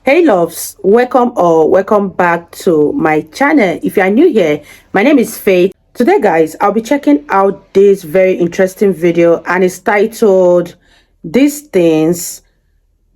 Hey loves, welcome back to my channel. If you are new here, my name is Faith. Today guys, I'll be checking out this very interesting video and it's titled "These Things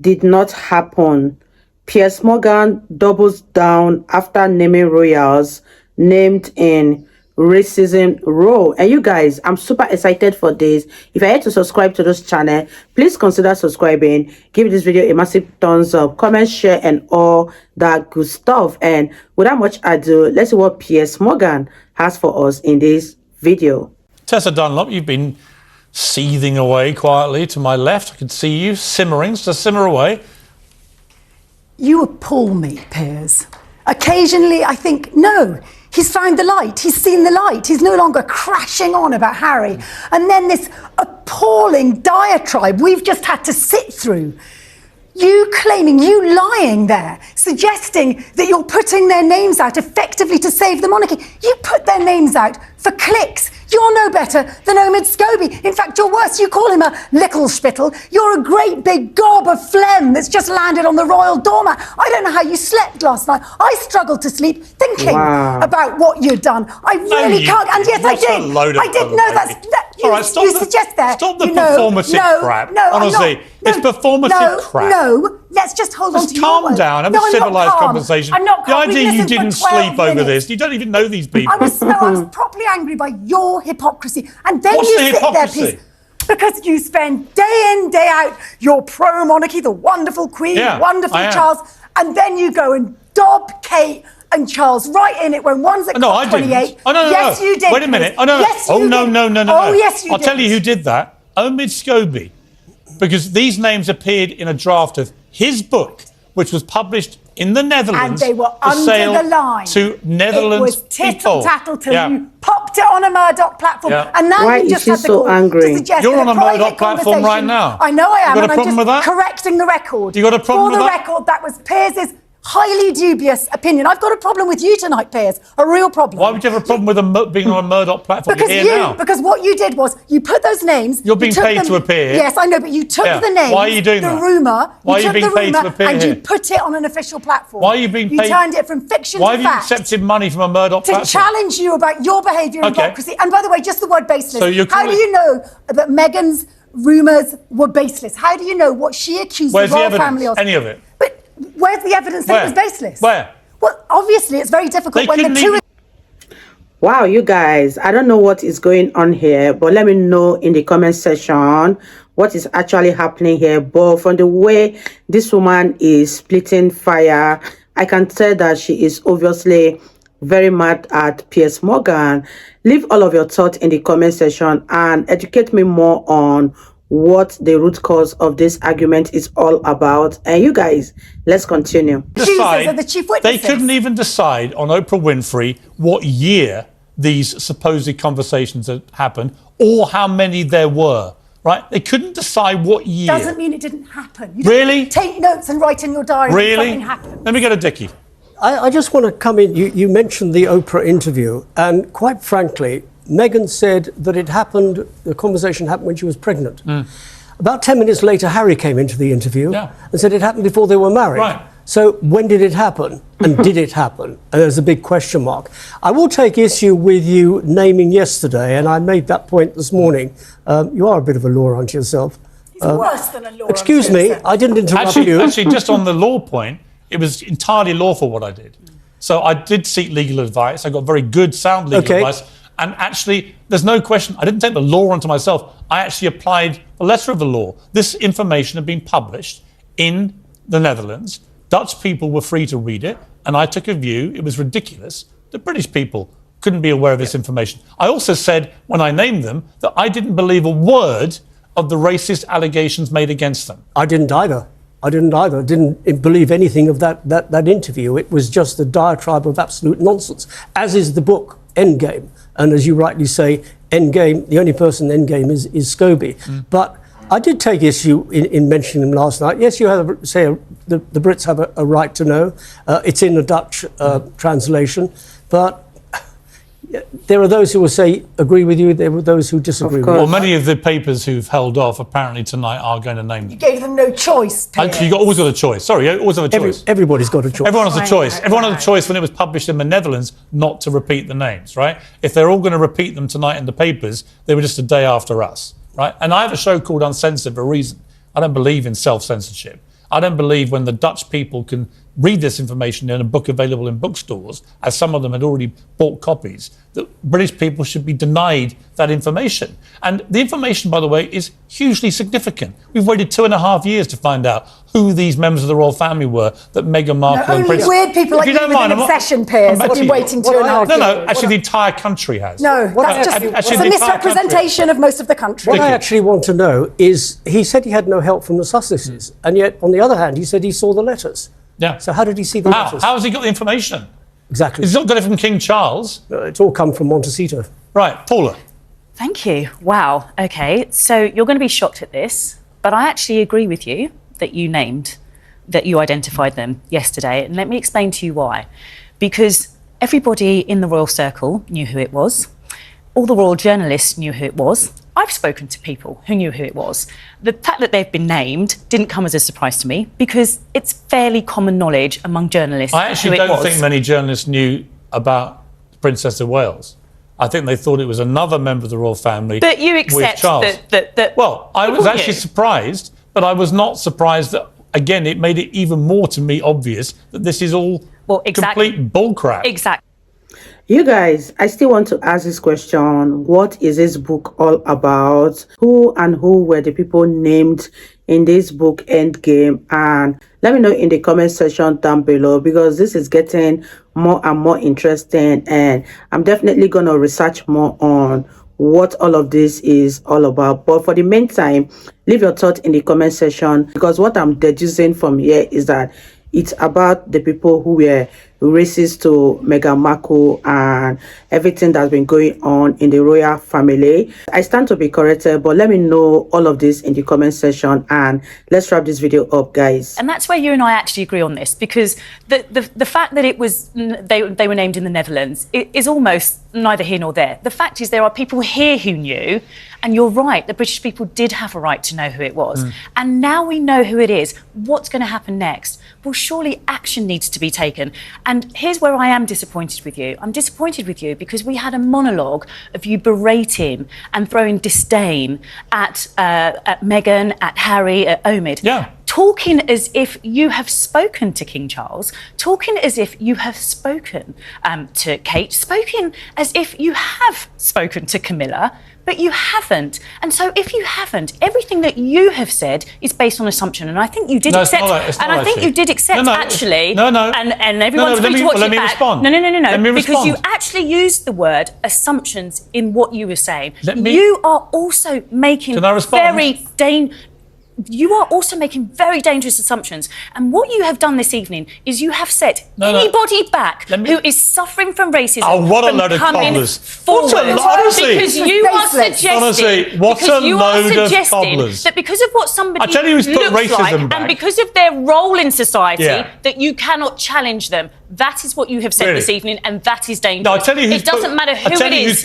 Did Not Happen." Piers Morgan doubles down after naming royals named in racism role. And you guys, I'm super excited for this. If you're yet to subscribe to this channel, please consider subscribing. Give this video a massive thumbs up, comment, share, and all that good stuff. And without much ado, let's see what Piers Morgan has for us in this video. Tessa Dunlop, you've been seething away quietly to my left. I can see you simmering, so simmer away. You appall me, Piers. Occasionally I think, no, he's found the light, he's seen the light, he's no longer crashing on about Harry. And then this appalling diatribe we've just had to sit through. You claiming, you lying there, suggesting that you're putting their names out effectively to save the monarchy. You put their names out for clicks. You're no better than Omid Scobie. In fact, you're worse. You call him a little spittle. You're a great big gob of phlegm that's just landed on the royal doormat. I don't know how you slept last night. I struggled to sleep thinking about what you'd done. I really can't. And yes, I did. I did. No, that's... All right, stop the performative crap. No, honestly, it's performative crap. No, let's just hold on to your calm words. down, have a civilised conversation. I'm not calm. The idea you didn't sleep over this, you don't even know these people. I was properly angry by your hypocrisy. And then What's you the sit hypocrisy? there, because you spend day in, day out, you're pro-monarchy, the wonderful Queen, wonderful Charles, and then you go and dob Kate and Charles right in it when one's at COP28. Didn't. Oh, no, yes, you did. Wait a minute. Yes, you did. No. Oh, yes, you I'll did. tell you who did that. Omid Scobie. Because these names appeared in a draft of his book, which was published in the Netherlands. And they were under the line. To Netherlands It was tittle-tattle till you popped it on a Murdoch platform. Yeah. And now Why you is just she have the so call angry? to suggest You're that on a Murdoch platform right now. I know I am. You got a and problem I'm with just that? correcting the record. You got a problem with that? For the record, that was Piers's highly dubious opinion. I've got a problem with you tonight, Piers. A real problem. Why would you have a problem with being on a Murdoch platform? Because what you did was you put those names. You're being paid to appear. Yes, I know, but you took the names. Why are you doing the that? rumour. Why are you being paid to appear and here? you put it on an official platform. Why are you being paid? You turned it from fiction Why to have fact. you accepted money from a Murdoch platform? To challenge you about your behaviour and hypocrisy. And by the way, just the word baseless. How do you know that Meghan's rumours were baseless? How do you know what she accused the royal family of? Any of it? But where's the evidence that it was baseless? Where? Well, obviously, it's very difficult when the two... Wow, you guys, I don't know what is going on here, but let me know in the comment section what is actually happening here. But from the way this woman is splitting fire, I can tell that she is obviously very mad at Piers Morgan. Leave all of your thoughts in the comment section and educate me more on what the root cause of this argument is all about. And you guys, let's continue. They couldn't even decide on Oprah Winfrey what year these supposed conversations had happened or how many there were. Right? They couldn't decide what year. Doesn't mean it didn't happen. You really? Take notes and write in your diary when something happened. Let me get a dickie. I just want to come in. You mentioned the Oprah interview, and quite frankly, Meghan said that the conversation happened when she was pregnant. About 10 minutes later, Harry came into the interview and said it happened before they were married. Right. So when did it happen? And did it happen? And there's a big question mark. I will take issue with you naming yesterday, and I made that point this morning. You are a bit of a law unto yourself. It's worse than a law. Excuse me, I didn't interrupt you. Actually, just on the law point, it was entirely lawful what I did. So I did seek legal advice. I got very good, sound legal advice. And actually, there's no question, I didn't take the law onto myself. I actually applied a letter of the law. This information had been published in the Netherlands. Dutch people were free to read it. And I took a view, it was ridiculous, that British people couldn't be aware of this information. I also said, when I named them, that I didn't believe a word of the racist allegations made against them. I didn't either. I didn't believe anything of that interview. It was just a diatribe of absolute nonsense, as is the book Endgame. And as you rightly say, Endgame, the only person in Endgame is Scobie. But I did take issue in mentioning him last night. Yes, you have the Brits have a right to know. It's in the Dutch translation. But There are those who will say agree with you. There were those who disagree with you. Well, many of the papers who've held off apparently tonight are going to name them. You gave them no choice, Piers. Actually, you always got a choice. Sorry, you always have a choice. Everybody's got a choice. Everyone has a choice. Everyone had a choice when it was published in the Netherlands not to repeat the names, right? If they're all going to repeat them tonight in the papers, they were just a day after us, right? And I have a show called Uncensored for a reason. I don't believe in self-censorship. I don't believe when the Dutch people can read this information in a book available in bookstores, as some of them had already bought copies, that British people should be denied that information. And the information, by the way, is hugely significant. We've waited 2.5 years to find out who these members of the royal family were that Meghan Markle and Only Prince... weird people like you with an obsession, Piers, have been waiting 2.5 years. No, actually the entire country has. No, that's just it's a misrepresentation of most of the country. What I actually want to know is, he said he had no help from the Sussexes, and yet, on the other hand, he said he saw the letters. Yeah. So how did he see the letters? How has he got the information? Exactly. He's not got it from King Charles. It's all come from Montecito. Right, Paula. Thank you. Wow. Okay, so you're going to be shocked at this, but I actually agree with you that you identified them yesterday, and let me explain to you why. Because everybody in the royal circle knew who it was. All the royal journalists knew who it was. I've spoken to people who knew who it was. The fact that they've been named didn't come as a surprise to me, because it's fairly common knowledge among journalists I actually don't think many journalists knew about the Princess of Wales. I think they thought it was another member of the royal family. But you accept that. Well, I was actually surprised, but I was not surprised that, again, it made it even more to me obvious that this is all complete bullcrap. Exactly. You guys, I still want to ask this question. What is this book all about? Who were the people named in this book, Endgame? And let me know in the comment section down below, because this is getting more and more interesting, and I'm definitely going to research more on what all of this is all about. But for the meantime, leave your thoughts in the comment section, because what I'm deducing from here is that it's about the people who were racist to Meghan Markle and everything that's been going on in the royal family. I stand to be corrected, but let me know all of this in the comment section, and let's wrap this video up, guys. And that's where you and I actually agree on this, because the fact that it was they were named in the Netherlands is almost neither here nor there. The fact is there are people here who knew, and you're right, the British people did have a right to know who it was. And now we know who it is. What's going to happen next? Well, surely action needs to be taken. And here's where I am disappointed with you. I'm disappointed with you because we had a monologue of you berating and throwing disdain at Meghan, at Harry, at Omid. Yeah. Talking as if you have spoken to King Charles, talking as if you have spoken to Kate, spoken as if you have spoken to Camilla, but you haven't. And so if you haven't, everything that you have said is based on assumption. And I think you did accept, and I think you did accept actually. No. And everyone's free to watch it back. Let me respond. No. Because you actually used the word assumptions in what you were saying. You are also making you are also making very dangerous assumptions. And what you have done this evening is you have set anybody back who is suffering from racism. Oh, what a load of cobblers. Forward. Honestly, because you are suggesting, that because of what somebody looks like and because of their role in society, that you cannot challenge them. That is what you have said this evening, and that is dangerous. No, I tell you it doesn't matter who it is.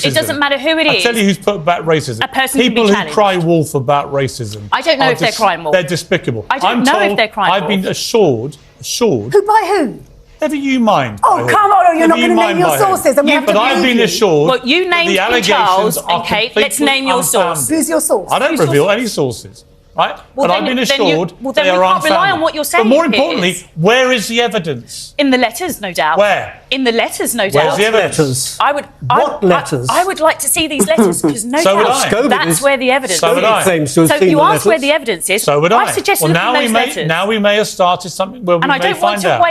It doesn't matter who it is. I tell you who's put back racism. A person People can be who cry wolf about racism. I don't know if they're crying wolf. They're despicable. I don't know if they're crying wolf. I've been assured. Who by who? Never you mind. Oh, come on, you're not going to name your sources. But I've been assured. Well, you named King Charles and Kate. Let's name your source. Who's your source? I don't reveal any sources. Right? Well, but I've been assured they are unfounded. We can't rely on what you're saying. But more importantly, where is the evidence? In the letters, no doubt. Where? In the letters, no doubt. Where's the evidence? What letters? I would like to see these letters, because no doubt that's where the evidence is. So would I. So you asked where the evidence is. So would I. I suggest looking at those letters. Now we may have started something where we may find out.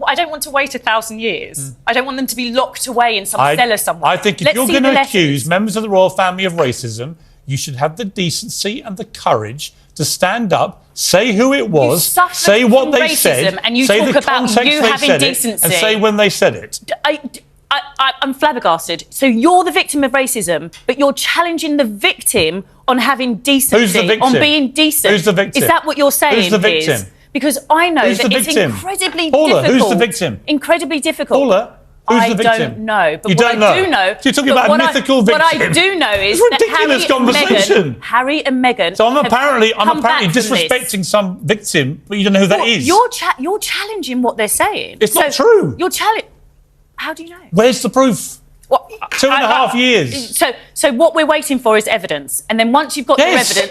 I don't want to wait 1,000 years. I don't want them to be locked away in some cellar somewhere. I think if you're going to accuse members of the royal family of racism, you should have the decency and the courage to stand up, say who it was, say what they said, and you say talk the about context you they having said decency. it, and say when they said it. I'm flabbergasted. So you're the victim of racism, but you're challenging the victim on having decency, Who's the victim? on being decent. Who's the victim? Is that what you're saying? Who's the victim? Because I know Who's that the it's victim? incredibly Paula, difficult. who's the victim? Incredibly difficult. Paula, Who's the victim? don't know. But you what don't I do know. So you're talking about a mythical victim. What I do know is it's ridiculous that conversation. Harry and Meghan. So I'm apparently disrespecting disrespecting some victim, but you don't know who that is. You're challenging what they're saying. It's not true. You're challenging. How do you know? Where's the proof? What? 2.5 years. So what we're waiting for is evidence, and then once you've got your evidence,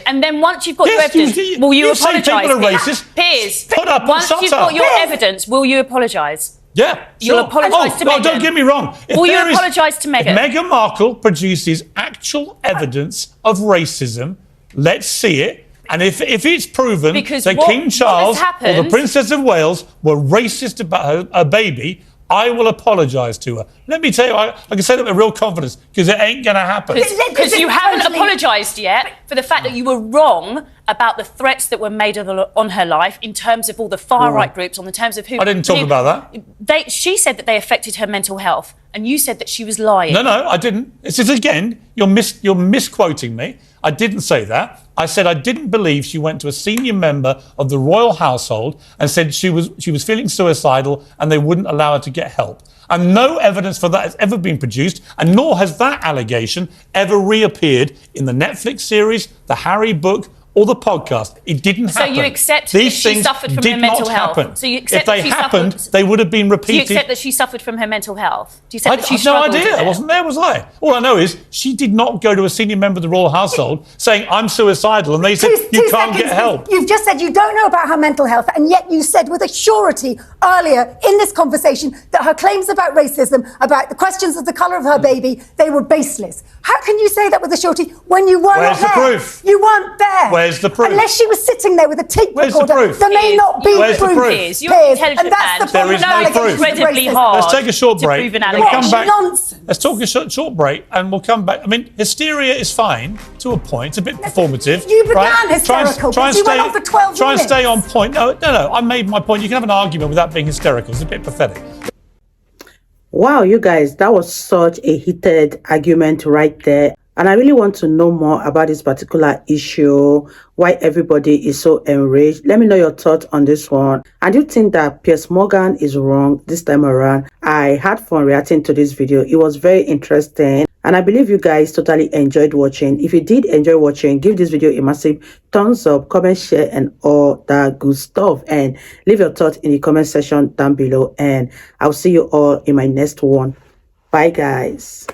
will you apologise? Say people are racist. Piers, Put up, once you've got your evidence, will you apologise? Yeah, You'll apologise to Meghan. Don't get me wrong. Will you apologise to Meghan? If Meghan Markle produces actual evidence of racism, let's see it. And if it's proven that King Charles or the Princess of Wales were racist about her baby, I will apologise to her. Let me tell you, I can say that with real confidence, because it ain't going to happen. Because you haven't apologised yet for the fact that you were wrong about the threats that were made on her life in terms of all the far-right groups, on the terms of who... I didn't talk about that. She said that they affected her mental health, and you said that she was lying. No, I didn't. This is, again, you're misquoting me. I didn't say that. I said I didn't believe she went to a senior member of the royal household and said she was feeling suicidal and they wouldn't allow her to get help. And no evidence for that has ever been produced, and nor has that allegation ever reappeared in the Netflix series, the Harry book, or the podcast. It didn't happen. So you accept that she suffered from her mental health? So you accept if they happened, they would have been repeated. Do you accept that she suffered from her mental health? Do you accept that she I have no struggled idea. with it? I wasn't there, was I? All I know is she did not go to a senior member of the royal household saying, I'm suicidal, and they said, you can't get help. You've just said you don't know about her mental health, and yet you said with a surety earlier in this conversation that her claims about racism, about the questions of the colour of her baby, they were baseless. How can you say that with a surety when you weren't there? Where's the proof? You weren't there. Where's the proof? Unless she was sitting there with a tape Where's recorder, the proof? there may not be Where's the proof. proof? You're an intelligent and that's man. the There is no problem. proof. It's Incredibly racist. hard. Let's take a short to break. prove an We're gonna allegation. come back. Nonsense. Let's talk a short break, and we'll come back. I mean, hysteria is fine to a point. It's a bit performative. You began right? hysterical, but you went on for 12 Try and minutes. stay on point. No. I made my point. You can have an argument without being hysterical. It's a bit pathetic. Wow, you guys, that was such a heated argument right there. And I really want to know more about this particular issue, why everybody is so enraged. Let me know your thoughts on this one. And do you think that Piers Morgan is wrong this time around? I had fun reacting to this video. It was very interesting. And I believe you guys totally enjoyed watching. If you did enjoy watching, give this video a massive thumbs up, comment, share, and all that good stuff. And leave your thoughts in the comment section down below. And I'll see you all in my next one. Bye, guys.